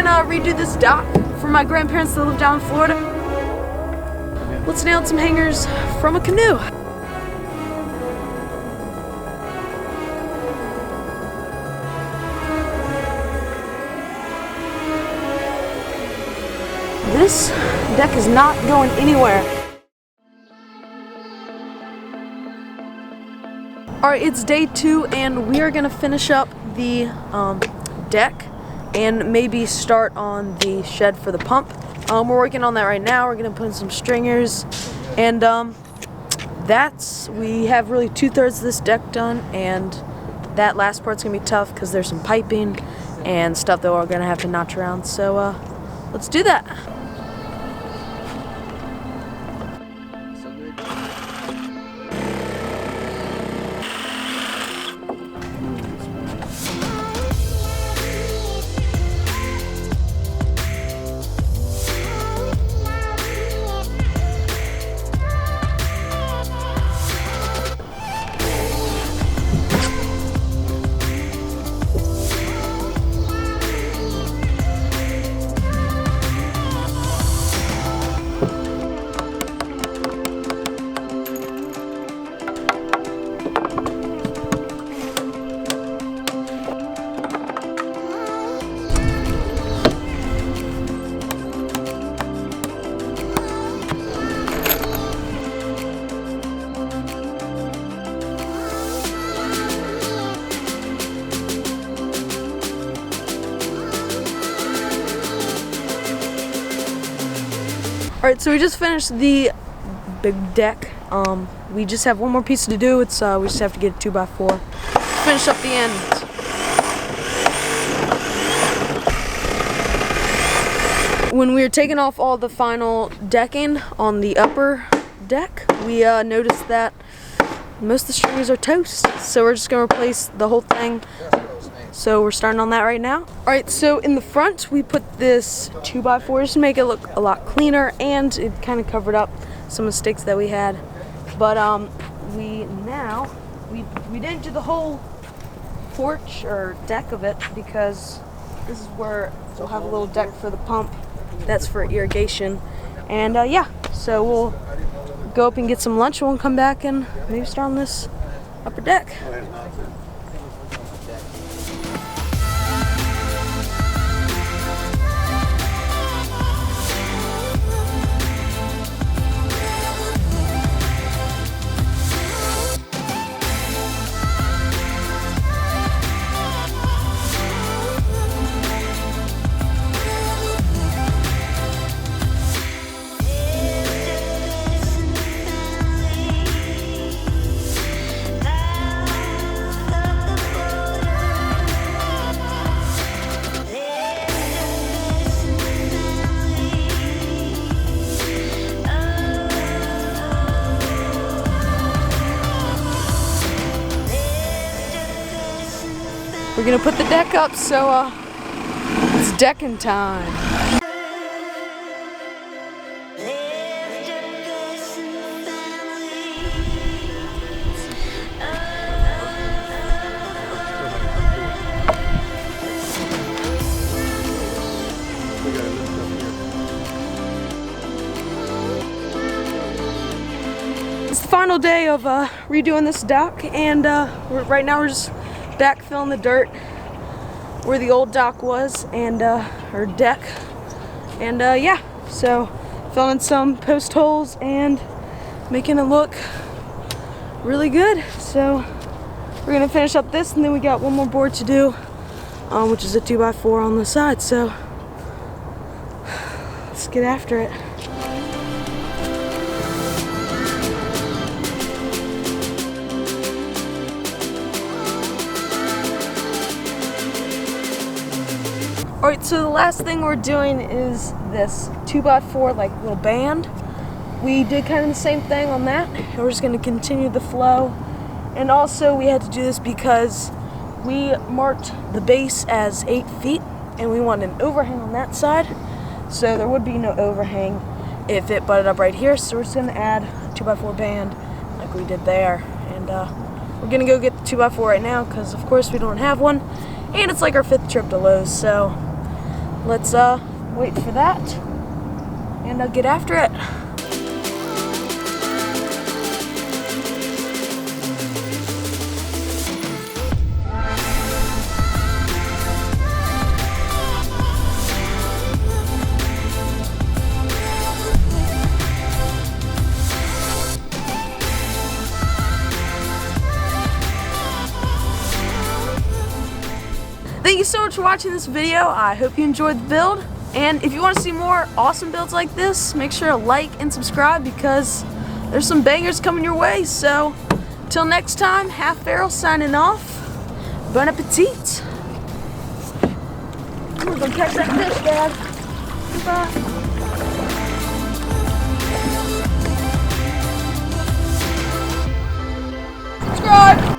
gonna redo this dock for my grandparents that live down in Florida. Let's nail some hangers from a canoe. This deck is not going anywhere. Alright, it's day 2 and we are going to finish up the deck and maybe start on the shed for the pump. We're working on that right now. We're going to put in some stringers and we have really 2/3 of this deck done, and that last part's going to be tough because there's some piping and stuff that we're going to have to notch around. So let's do that. Alright, so we just finished the big deck. We just have one more piece to do. It's we just have to get a 2x4. Finish up the end. When we were taking off all the final decking on the upper deck, we noticed that most of the stringers are toast. So we're just going to replace the whole thing. So we're starting on that right now. Alright, so in the front we put this 2x4 just to make it look a lot cleaner, and it kind of covered up some mistakes that we had. But we didn't do the whole porch or deck of it because this is where we'll have a little deck for the pump that's for irrigation. And yeah, so we'll go up and get some lunch and we'll come back and maybe start on this upper deck. We're gonna put the deck up, so it's decking time. It's the final day of redoing this dock, and right now we're just backfilling the dirt where the old dock was, and our deck, and yeah, so filling some post holes and making it look really good. So we're gonna finish up this, and then we got one more board to do, which is a 2x4 on the side. So let's get after it. Alright, so the last thing we're doing is this 2x4 like little band. We did kind of the same thing on that, and we're just going to continue the flow. And also we had to do this because we marked the base as 8 feet, and we want an overhang on that side, so there would be no overhang if it butted up right here. So we're just going to add a 2x4 band like we did there, and we're going to go get the 2x4 right now because of course we don't have one, and it's like our 5th trip to Lowe's, so let's wait for that and get after it. Thank you so much for watching this video. I hope you enjoyed the build. And if you want to see more awesome builds like this, make sure to like and subscribe because there's some bangers coming your way. So, till next time, Half Barrel signing off. Bon appetit. We're going to catch that fish, Dad. Goodbye. Subscribe.